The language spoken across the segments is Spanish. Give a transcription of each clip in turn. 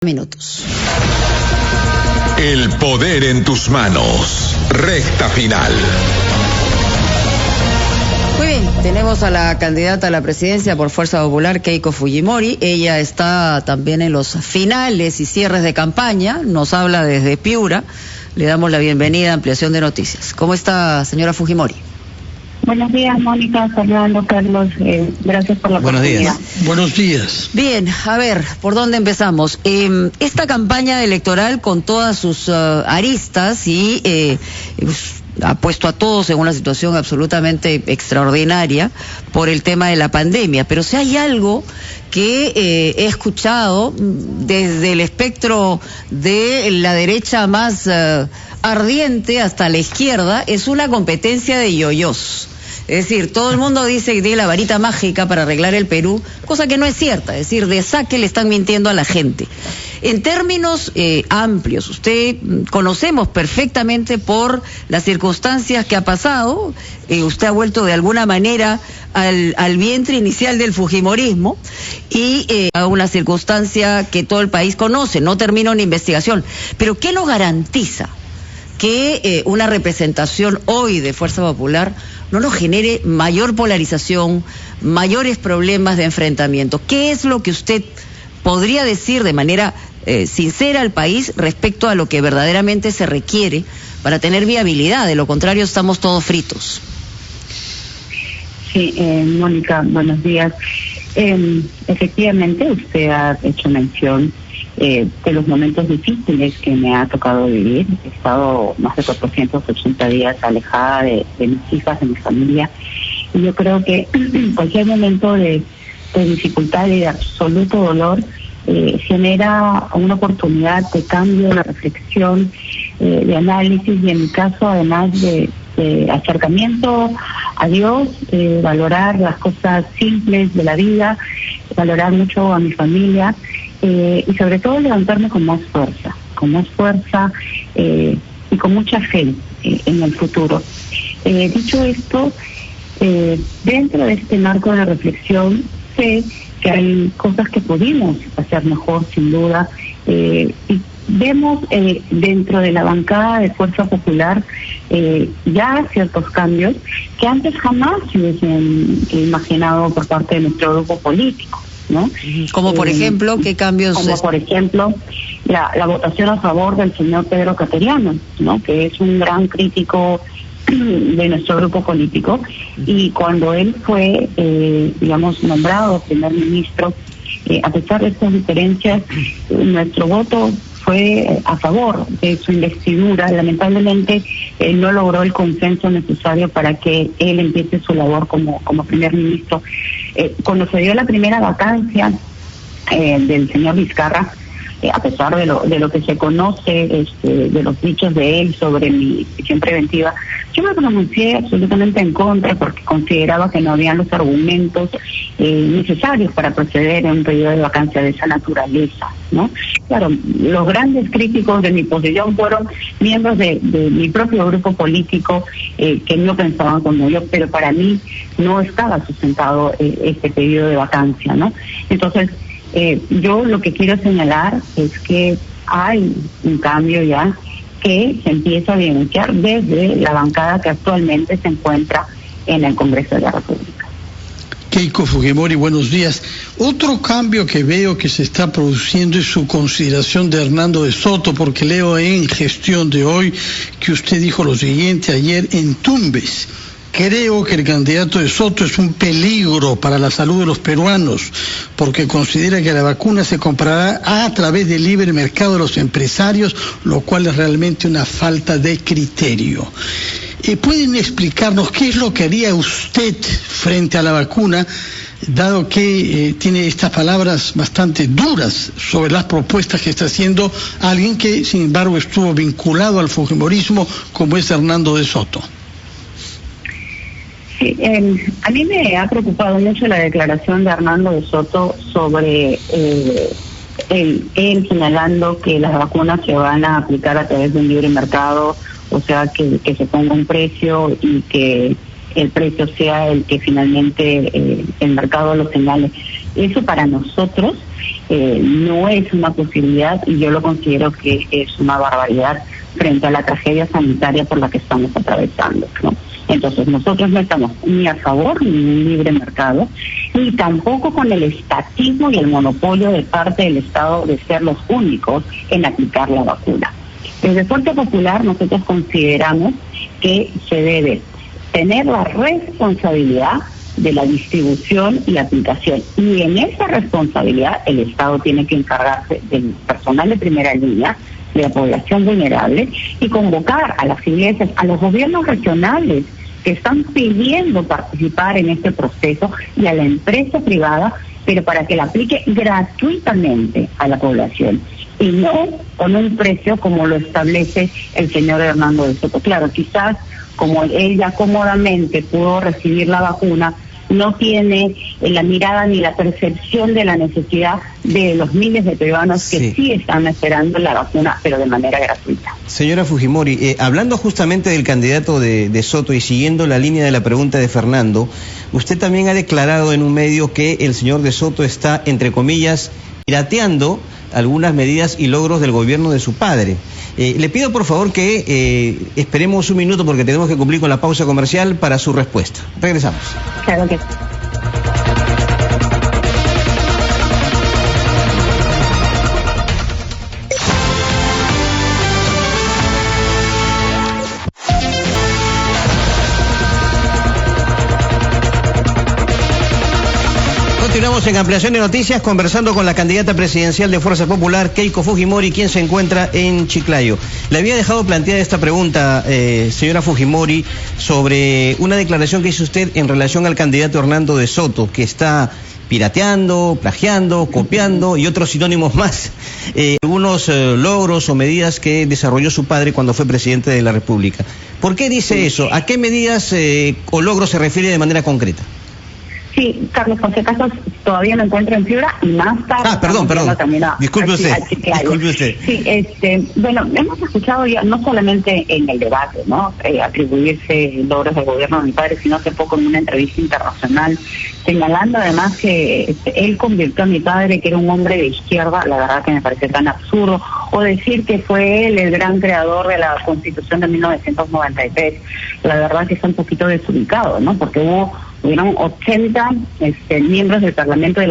Minutos. El poder en tus manos. Recta final. Muy bien, tenemos a la candidata a la presidencia por Fuerza Popular, Keiko Fujimori. Ella está también en los finales y cierres de campaña. Nos habla desde Piura. Le damos la bienvenida a Ampliación de Noticias. ¿Cómo está, señora Fujimori? Buenos días, Mónica, Fernando, Carlos, gracias por la oportunidad. Buenos días. Bien, a ver, ¿por dónde empezamos? Esta campaña electoral con todas sus aristas y ha puesto a todos en una situación absolutamente extraordinaria por el tema de la pandemia, pero si hay algo que he escuchado desde el espectro de la derecha más ardiente hasta la izquierda, es una competencia de yoyos. Es decir, todo el mundo dice que tiene la varita mágica para arreglar el Perú, cosa que no es cierta. Es decir, de saque le están mintiendo a la gente. En términos amplios, usted conocemos perfectamente por las circunstancias que ha pasado, usted ha vuelto de alguna manera al vientre inicial del fujimorismo y a una circunstancia que todo el país conoce. No termina una investigación, pero ¿qué nos garantiza que una representación hoy de Fuerza Popular no nos genere mayor polarización, mayores problemas de enfrentamiento? ¿Qué es lo que usted podría decir de manera sincera al país respecto a lo que verdaderamente se requiere para tener viabilidad? De lo contrario, estamos todos fritos. Sí, Mónica, buenos días. Efectivamente, usted ha hecho mención de los momentos difíciles que me ha tocado vivir. He estado más de 480 días alejada de mis hijas, de mi familia, y yo creo que cualquier momento de dificultad y de absoluto dolor genera una oportunidad de cambio, de reflexión, de análisis, y en mi caso además de acercamiento a Dios, valorar las cosas simples de la vida, valorar mucho a mi familia, y sobre todo levantarme con más fuerza y con mucha fe en el futuro. Dicho esto, dentro de este marco de reflexión, sé que hay cosas que pudimos hacer mejor, sin duda, y vemos dentro de la bancada de Fuerza Popular ya ciertos cambios que antes jamás se hubiesen imaginado por parte de nuestro grupo político, ¿no? Como por ejemplo, ¿qué cambios? Como por ejemplo, la votación a favor del señor Pedro Cateriano, ¿no? Que es un gran crítico de nuestro grupo político, y cuando él fue, nombrado primer ministro, a pesar de estas diferencias, nuestro voto fue a favor de su investidura. Lamentablemente no logró el consenso necesario para que él empiece su labor como primer ministro. Cuando se dio la primera vacancia del señor Vizcarra, a pesar de lo que se conoce, de los dichos de él sobre mi prisión preventiva, yo me pronuncié absolutamente en contra, porque consideraba que no habían los argumentos necesarios para proceder en un periodo de vacancia de esa naturaleza, ¿no? Claro, los grandes críticos de mi posición fueron miembros de mi propio grupo político, que no pensaban como yo, pero para mí no estaba sustentado este periodo de vacancia, ¿no? Entonces, yo lo que quiero señalar es que hay un cambio ya que se empieza a evidenciar desde la bancada que actualmente se encuentra en el Congreso de la República. Keiko Fujimori, buenos días. Otro cambio que veo que se está produciendo es su consideración de Hernando de Soto, porque leo en Gestión de hoy que usted dijo lo siguiente ayer en Tumbes: creo que el candidato de Soto es un peligro para la salud de los peruanos, porque considera que la vacuna se comprará a través del libre mercado de los empresarios, lo cual es realmente una falta de criterio. ¿Pueden explicarnos qué es lo que haría usted frente a la vacuna, dado que tiene estas palabras bastante duras sobre las propuestas que está haciendo alguien que, sin embargo, estuvo vinculado al fujimorismo, como es Hernando de Soto? Sí, a mí me ha preocupado mucho la declaración de Hernando de Soto sobre él señalando que las vacunas se van a aplicar a través de un libre mercado, o sea, que se ponga un precio y que el precio sea el que finalmente el mercado lo señale. Eso para nosotros no es una posibilidad y yo lo considero que es una barbaridad frente a la tragedia sanitaria por la que estamos atravesando, ¿no? Entonces nosotros no estamos ni a favor ni un libre mercado, ni tampoco con el estatismo y el monopolio de parte del Estado de ser los únicos en aplicar la vacuna. Desde Fuerza Popular nosotros consideramos que se debe tener la responsabilidad de la distribución y aplicación. Y en esa responsabilidad el Estado tiene que encargarse del personal de primera línea, de la población vulnerable, y convocar a las iglesias, a los gobiernos regionales que están pidiendo participar en este proceso y a la empresa privada, pero para que la aplique gratuitamente a la población y no con un precio como lo establece el señor Hernando de Soto. Claro, quizás como él ya cómodamente pudo recibir la vacuna, no tiene la mirada ni la percepción de la necesidad de los miles de peruanos que sí están esperando la vacuna, pero de manera gratuita. Señora Fujimori, hablando justamente del candidato de Soto y siguiendo la línea de la pregunta de Fernando, usted también ha declarado en un medio que el señor de Soto está, entre comillas, pirateando algunas medidas y logros del gobierno de su padre. Le pido por favor que esperemos un minuto porque tenemos que cumplir con la pausa comercial para su respuesta. Regresamos. Claro que sí. Continuamos en ampliación de noticias conversando con la candidata presidencial de Fuerza Popular, Keiko Fujimori, quien se encuentra en Chiclayo. Le había dejado planteada esta pregunta, señora Fujimori, sobre una declaración que hizo usted en relación al candidato Hernando de Soto, que está pirateando, plagiando, copiando y otros sinónimos más, algunos logros o medidas que desarrolló su padre cuando fue presidente de la República. ¿Por qué dice eso? ¿A qué medidas o logros se refiere de manera concreta? Sí, Carlos, por si acaso todavía me encuentro en Piura y más tarde... perdón. Disculpe usted. Sí, bueno, hemos escuchado ya, no solamente en el debate, ¿no? Atribuirse logros del gobierno de mi padre, sino hace poco en una entrevista internacional, señalando además que él convirtió a mi padre, que era un hombre de izquierda, la verdad que me parece tan absurdo, o decir que fue él el gran creador de la Constitución de 1993. La verdad que está un poquito desubicado, ¿no? Porque hubieron 80 miembros del Parlamento de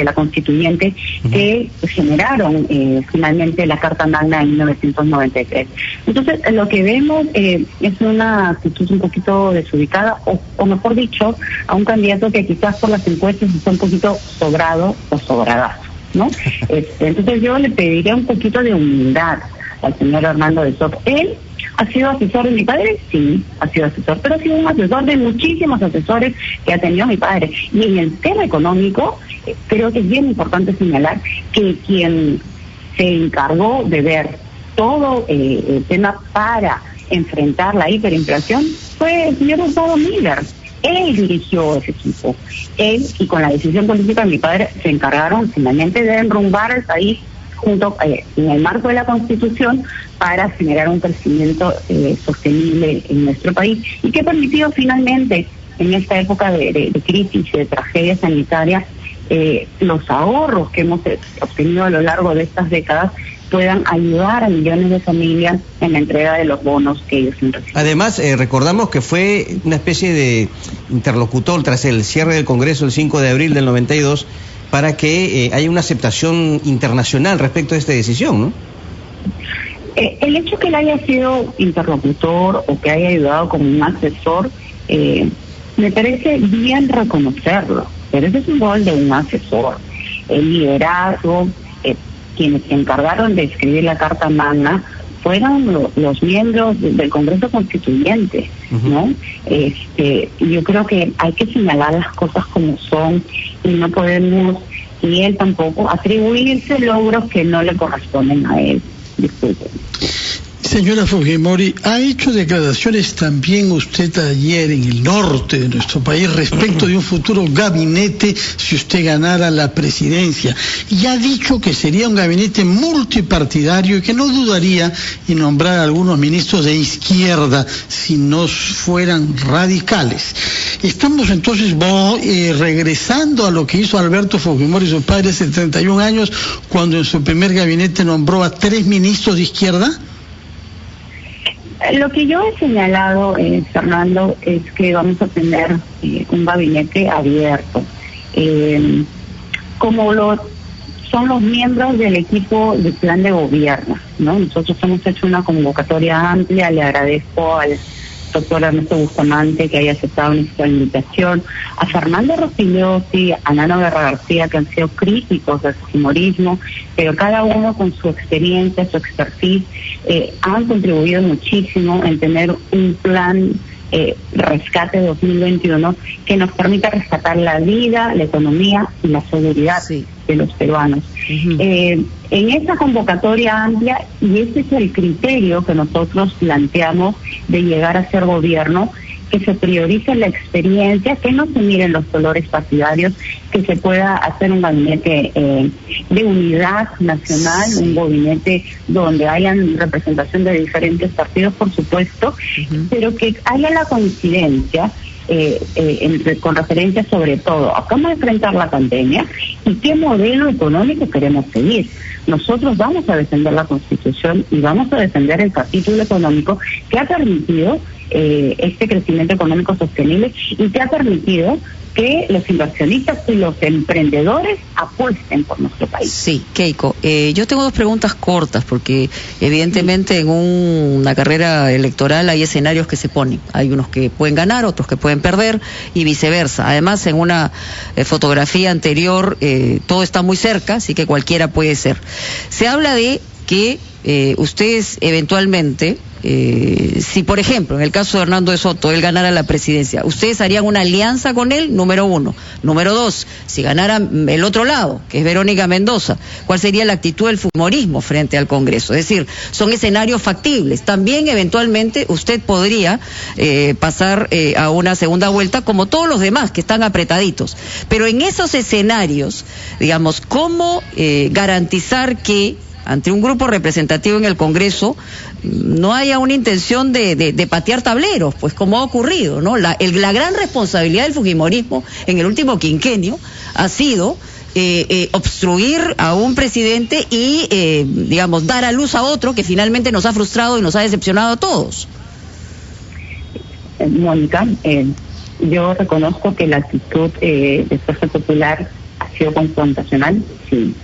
la Constituyente que generaron finalmente la Carta Magna de 1993. Entonces, lo que vemos es una actitud un poquito desubicada, o mejor dicho, a un candidato que quizás por las encuestas está un poquito sobrado o sobradazo, ¿no? Entonces yo le pediría un poquito de humildad al señor Hernando de Soto. Él ¿ha sido asesor de mi padre? Sí, ha sido asesor, pero ha sido un asesor de muchísimos asesores que ha tenido mi padre. Y en el tema económico, creo que es bien importante señalar que quien se encargó de ver todo el tema para enfrentar la hiperinflación fue el señor Gustavo Miller. Él dirigió ese equipo. Él, y con la decisión política de mi padre, se encargaron finalmente de enrumbar el país junto en el marco de la Constitución para generar un crecimiento sostenible en nuestro país y que permitió finalmente en esta época de crisis y de tragedia sanitaria los ahorros que hemos obtenido a lo largo de estas décadas puedan ayudar a millones de familias en la entrega de los bonos que ellos han recibido. Además, recordamos que fue una especie de interlocutor tras el cierre del Congreso el 5 de abril del 92 para que haya una aceptación internacional respecto a esta decisión, ¿no? El hecho que él haya sido interlocutor o que haya ayudado como un asesor, me parece bien reconocerlo, pero ese es un rol de un asesor. El liderazgo, quienes se encargaron de escribir la Carta Magna fueron los miembros del Congreso Constituyente, ¿no? Yo creo que hay que señalar las cosas como son y no podemos, y él tampoco, atribuirse logros que no le corresponden a él. Disculpen. Señora Fujimori, ha hecho declaraciones también usted ayer en el norte de nuestro país respecto de un futuro gabinete si usted ganara la presidencia. Y ha dicho que sería un gabinete multipartidario y que no dudaría en nombrar a algunos ministros de izquierda si no fueran radicales. Estamos entonces regresando a lo que hizo Alberto Fujimori, su padre, hace 31 años, cuando en su primer gabinete nombró a 3 ministros de izquierda. Lo que yo he señalado, Fernando, es que vamos a tener un gabinete abierto. Como son los miembros del equipo de plan de gobierno, ¿no? Nosotros hemos hecho una convocatoria amplia, le agradezco al doctor Ernesto Bustamante que haya aceptado nuestra invitación, a Fernando Rospigliosi, a Nano Guerra García, que han sido críticos del fujimorismo, pero cada uno con su experiencia, su expertise, han contribuido muchísimo en tener un plan rescate 2021 que nos permita rescatar la vida, la economía y la seguridad de los peruanos. En esa convocatoria amplia, y ese es el criterio que nosotros planteamos de llegar a ser gobierno, que se priorice la experiencia, que no se miren los colores partidarios, que se pueda hacer un gabinete de unidad nacional, un gabinete donde hayan representación de diferentes partidos, por supuesto, pero que haya la coincidencia con referencia sobre todo a cómo enfrentar la pandemia y qué modelo económico queremos seguir. Nosotros vamos a defender la Constitución y vamos a defender el capítulo económico que ha permitido este crecimiento económico sostenible y que ha permitido que los inversionistas y los emprendedores apuesten por nuestro país. Sí, Keiko, yo tengo 2 preguntas cortas porque evidentemente en una carrera electoral hay escenarios que se ponen, hay unos que pueden ganar, otros que pueden perder y viceversa. Además, en una fotografía anterior todo está muy cerca, así que cualquiera puede ser. Se habla de que ustedes eventualmente, si por ejemplo en el caso de Hernando de Soto él ganara la presidencia, ustedes harían una alianza con él, número 1. Número 2, si ganara el otro lado, que es Verónica Mendoza, ¿cuál sería la actitud del fujimorismo frente al Congreso? Es decir, son escenarios factibles. También eventualmente usted podría pasar a una segunda vuelta como todos los demás que están apretaditos, pero en esos escenarios, digamos, ¿cómo garantizar que ante un grupo representativo en el Congreso no haya una intención de patear tableros, pues como ha ocurrido, ¿no? La gran responsabilidad del fujimorismo en el último quinquenio ha sido obstruir a un presidente y, digamos, dar a luz a otro que finalmente nos ha frustrado y nos ha decepcionado a todos. Mónica, yo reconozco que la actitud de Fuerza Popular ha sido confrontacional, sí.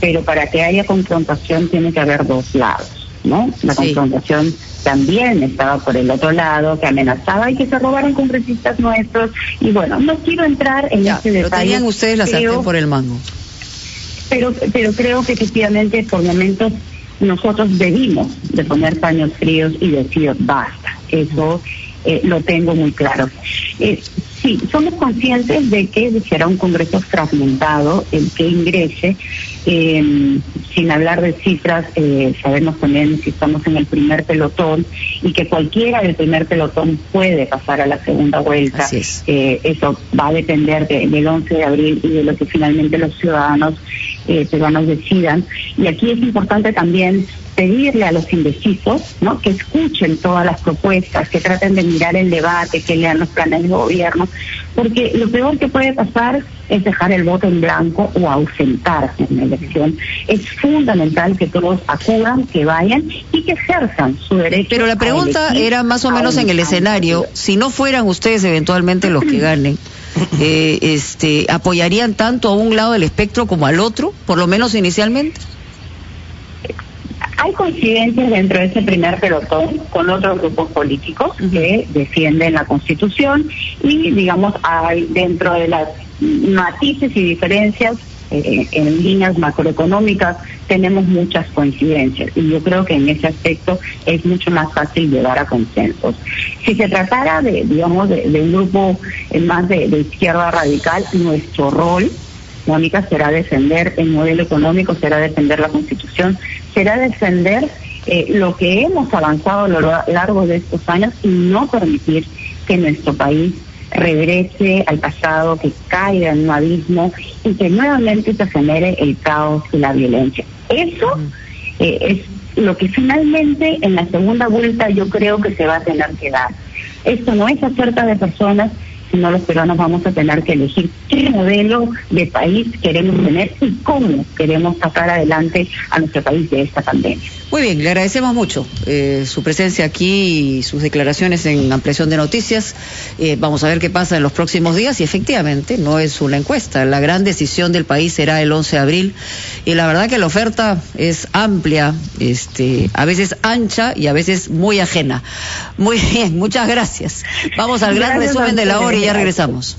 Pero para que haya confrontación tiene que haber 2 lados, ¿no? La confrontación también estaba por el otro lado, que amenazaba y que se robaron congresistas nuestros. Y bueno, no quiero entrar en ese detalle. Pero tenían ustedes la sartén por el mango. Pero creo que efectivamente por momentos nosotros debimos de poner paños fríos y decir basta. Eso lo tengo muy claro. Sí, somos conscientes de que será un Congreso fragmentado el que ingrese, sin hablar de cifras, sabemos también si estamos en el primer pelotón y que cualquiera del primer pelotón puede pasar a la segunda vuelta. Así es. Eso va a depender del 11 de abril y de lo que finalmente los ciudadanos peruanos decidan. Y aquí es importante también pedirle a los indecisos, ¿no?, que escuchen todas las propuestas, que traten de mirar el debate, que lean los planes de gobierno, porque lo peor que puede pasar es dejar el voto en blanco o ausentarse en la elección. Es fundamental que todos acudan, que vayan y que ejerzan su derecho. Pero la pregunta era más o menos en el escenario, si no fueran ustedes eventualmente los que ganen, ¿apoyarían tanto a un lado del espectro como al otro, por lo menos inicialmente? Hay coincidencias dentro de ese primer pelotón con otros grupos políticos que defienden la Constitución y, digamos, hay dentro de las matices y diferencias en líneas macroeconómicas tenemos muchas coincidencias y yo creo que en ese aspecto es mucho más fácil llegar a consensos. Si se tratara de un grupo más de izquierda radical, nuestro rol, Mónica, será defender el modelo económico, será defender la Constitución, será defender lo que hemos avanzado a lo largo de estos años y no permitir que nuestro país regrese al pasado, que caiga en un abismo y que nuevamente se genere el caos y la violencia. Eso es lo que finalmente en la segunda vuelta yo creo que se va a tener que dar. Esto no es acerca de personas, sino los peruanos vamos a tener que elegir qué modelo de país queremos tener y cómo queremos sacar adelante a nuestro país de esta pandemia. Muy bien, le agradecemos mucho su presencia aquí y sus declaraciones en Ampliación de Noticias. Vamos a ver qué pasa en los próximos días y efectivamente no es una encuesta. La gran decisión del país será el 11 de abril y la verdad que la oferta es amplia, a veces ancha y a veces muy ajena. Muy bien, muchas gracias. Vamos al gran resumen de la hora y ya regresamos.